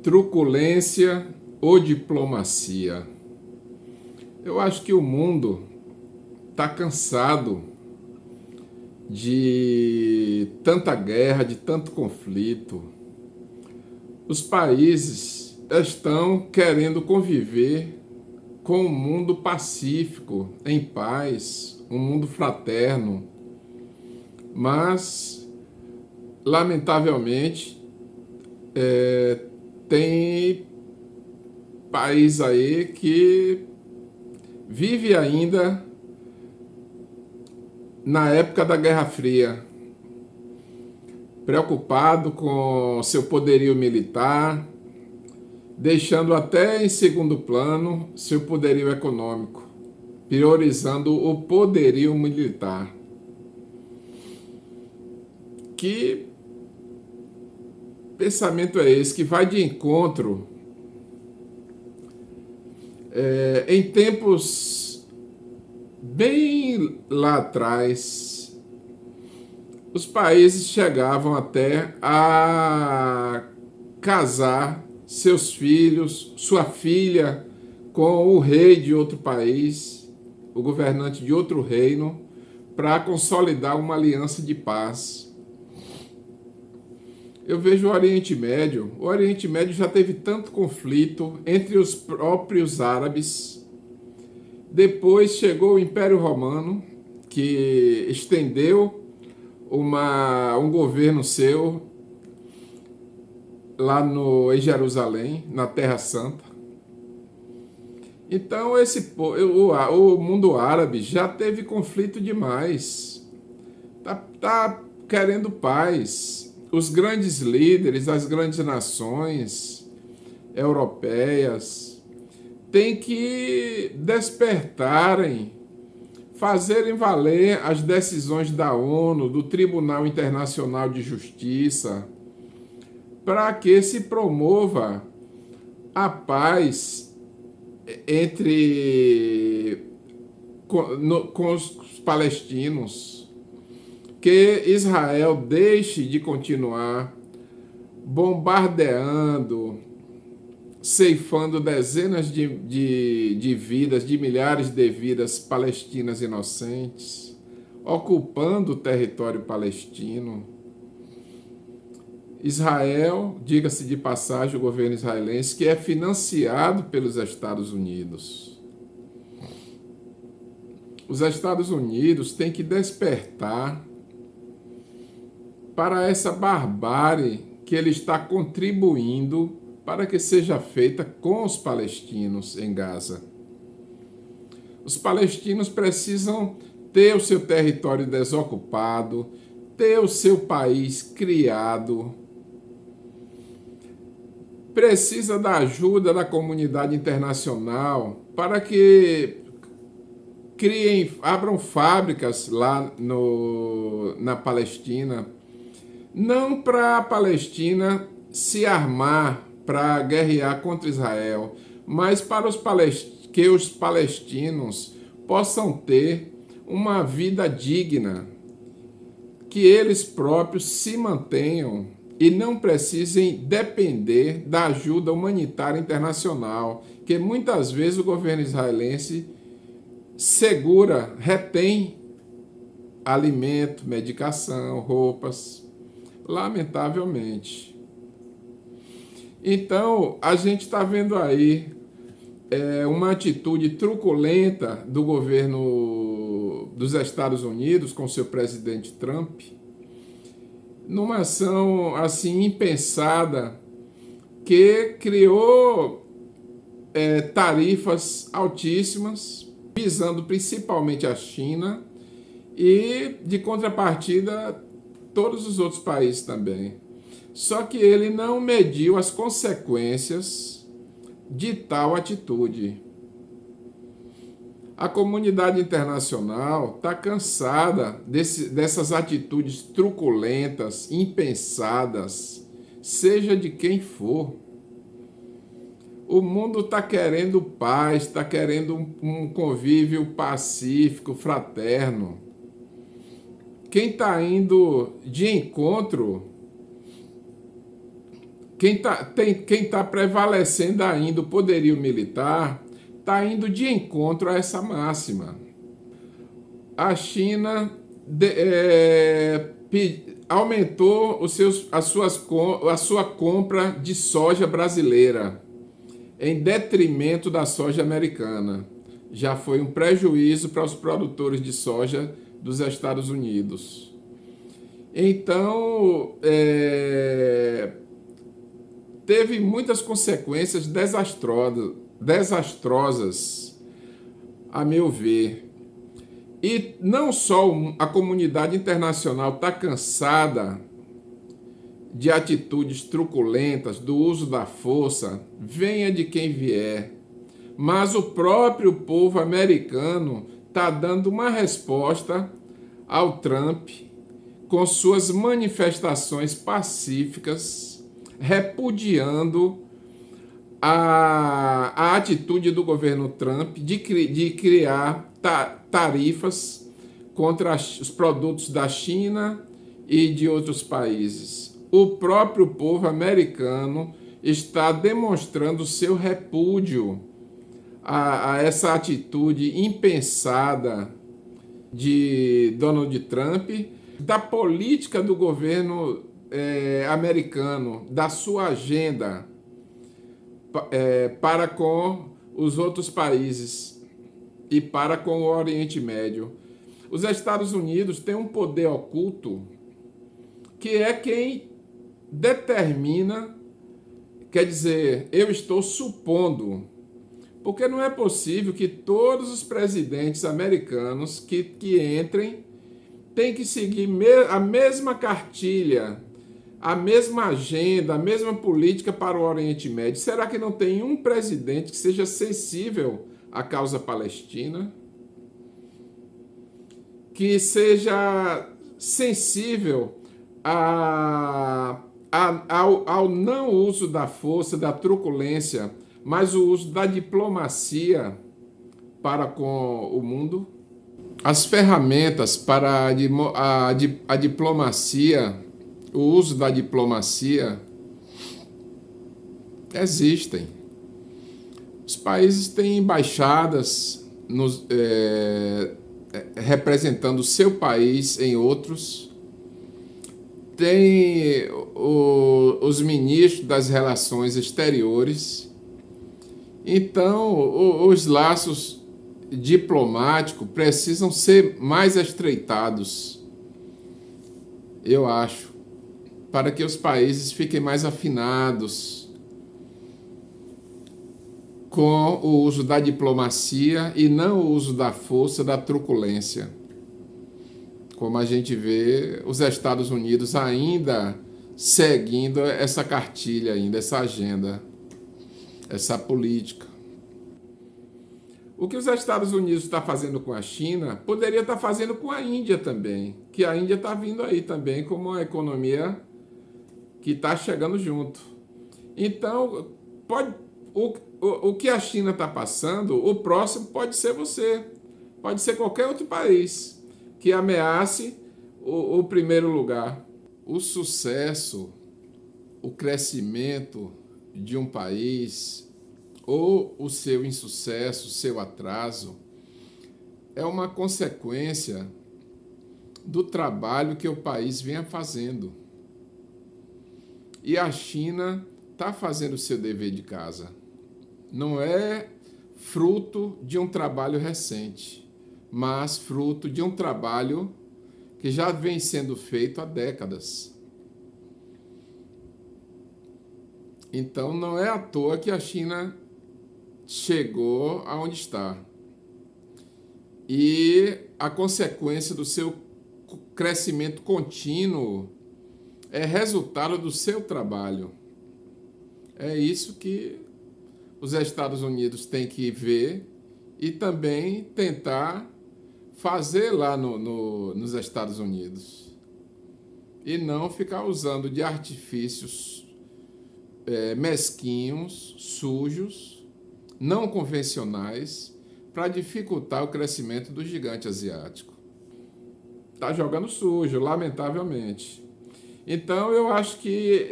Truculência ou diplomacia? Eu acho que o mundo está cansado de tanta guerra, de tanto conflito. Os países estão querendo conviver com um mundo pacífico, em paz, um mundo fraterno. Mas, lamentavelmente, tem país aí que vive ainda na época da Guerra Fria, preocupado com seu poderio militar, deixando até em segundo plano seu poderio econômico, priorizando o poderio militar. Que pensamento é esse que vai de encontro em tempos bem lá atrás, os países chegavam até a casar seus filhos, sua filha, com o rei de outro país, o governante de outro reino, para consolidar uma aliança de paz. Eu vejo o Oriente Médio já teve tanto conflito entre os próprios árabes. Depois chegou o Império Romano, que estendeu um governo seu lá em Jerusalém, na Terra Santa. Então o mundo árabe já teve conflito demais. Tá querendo paz. Os grandes líderes, as grandes nações europeias têm que despertarem, fazerem valer as decisões da ONU, do Tribunal Internacional de Justiça, para que se promova a paz com os palestinos, que Israel deixe de continuar bombardeando, ceifando dezenas de vidas, de milhares de vidas palestinas inocentes, ocupando o território palestino. Israel, diga-se de passagem, o governo israelense, que é financiado pelos Estados Unidos. Os Estados Unidos têm que despertar para essa barbárie que ele está contribuindo para que seja feita com os palestinos em Gaza. Os palestinos precisam ter o seu território desocupado, ter o seu país criado. Precisa da ajuda da comunidade internacional para que abram fábricas lá na Palestina. Não para a Palestina se armar para guerrear contra Israel, mas para que os palestinos possam ter uma vida digna, que eles próprios se mantenham e não precisem depender da ajuda humanitária internacional, que muitas vezes o governo israelense retém alimento, medicação, roupas, lamentavelmente. Então, a gente está vendo aí uma atitude truculenta do governo dos Estados Unidos com seu presidente Trump, numa ação assim impensada, que criou tarifas altíssimas, visando principalmente a China e, de contrapartida, todos os outros países também. Só que ele não mediu as consequências de tal atitude. A comunidade internacional está cansada dessas atitudes truculentas, impensadas, seja de quem for. O mundo está querendo paz, está querendo um convívio pacífico, fraterno. Quem está indo de encontro quem tá prevalecendo ainda o poderio militar está indo de encontro a essa máxima. A China aumentou a sua compra de soja brasileira em detrimento da soja americana. Já foi um prejuízo para os produtores de soja dos Estados Unidos. Então, teve muitas consequências desastrosas, a meu ver. E não só a comunidade internacional está cansada de atitudes truculentas, do uso da força, venha de quem vier, mas o próprio povo americano está dando uma resposta ao Trump com suas manifestações pacíficas, repudiando a atitude do governo Trump de criar tarifas contra os produtos da China e de outros países. O próprio povo americano está demonstrando seu repúdio a essa atitude impensada de Donald Trump, da política do governo americano, da sua agenda para com os outros países e para com o Oriente Médio. Os Estados Unidos têm um poder oculto que é quem determina, quer dizer, eu estou supondo, porque não é possível que todos os presidentes americanos que entrem têm que seguir a mesma cartilha, a mesma agenda, a mesma política para o Oriente Médio. Será que não tem um presidente que seja sensível à causa palestina? Que seja sensível ao não uso da força, da truculência, mas o uso da diplomacia para com o mundo? As ferramentas para a diplomacia, o uso da diplomacia, existem. Os países têm embaixadas representando o seu país em outros. Tem os ministros das relações exteriores. Então, os laços diplomáticos precisam ser mais estreitados, eu acho, para que os países fiquem mais afinados com o uso da diplomacia e não o uso da força, da truculência. Como a gente vê, os Estados Unidos ainda seguindo essa cartilha, ainda essa agenda, essa política. O que os Estados Unidos está fazendo com a China, poderia estar fazendo com a Índia também, que a Índia está vindo aí também como uma economia que está chegando junto. Então, o que a China está passando, o próximo pode ser você, pode ser qualquer outro país que ameace o primeiro lugar. O sucesso, o crescimento de um país, ou o seu insucesso, o seu atraso, é uma consequência do trabalho que o país vem fazendo. E a China está fazendo o seu dever de casa. Não é fruto de um trabalho recente, mas fruto de um trabalho que já vem sendo feito há décadas. Então, não é à toa que a China chegou aonde está. E a consequência do seu crescimento contínuo é resultado do seu trabalho. É isso que os Estados Unidos têm que ver e também tentar fazer lá nos Estados Unidos. E não ficar usando de artifícios mesquinhos, sujos, não convencionais, para dificultar o crescimento do gigante asiático. Está jogando sujo, lamentavelmente. Então, eu acho que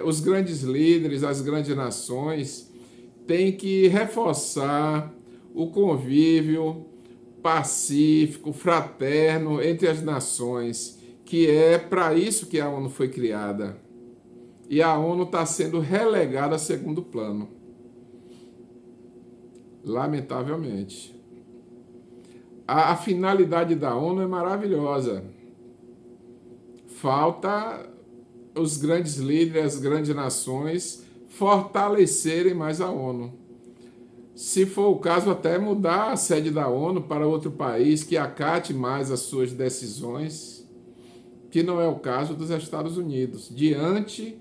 os grandes líderes, as grandes nações, têm que reforçar o convívio pacífico, fraterno entre as nações, que é para isso que a ONU foi criada. E a ONU está sendo relegada a segundo plano, lamentavelmente. A finalidade da ONU é maravilhosa. Falta os grandes líderes, as grandes nações fortalecerem mais a ONU. Se for o caso, até mudar a sede da ONU para outro país que acate mais as suas decisões, que não é o caso dos Estados Unidos, diante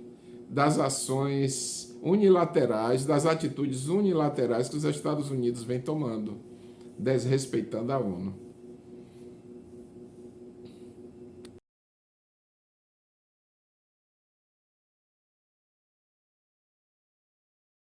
das ações unilaterais, das atitudes unilaterais que os Estados Unidos vêm tomando, desrespeitando a ONU.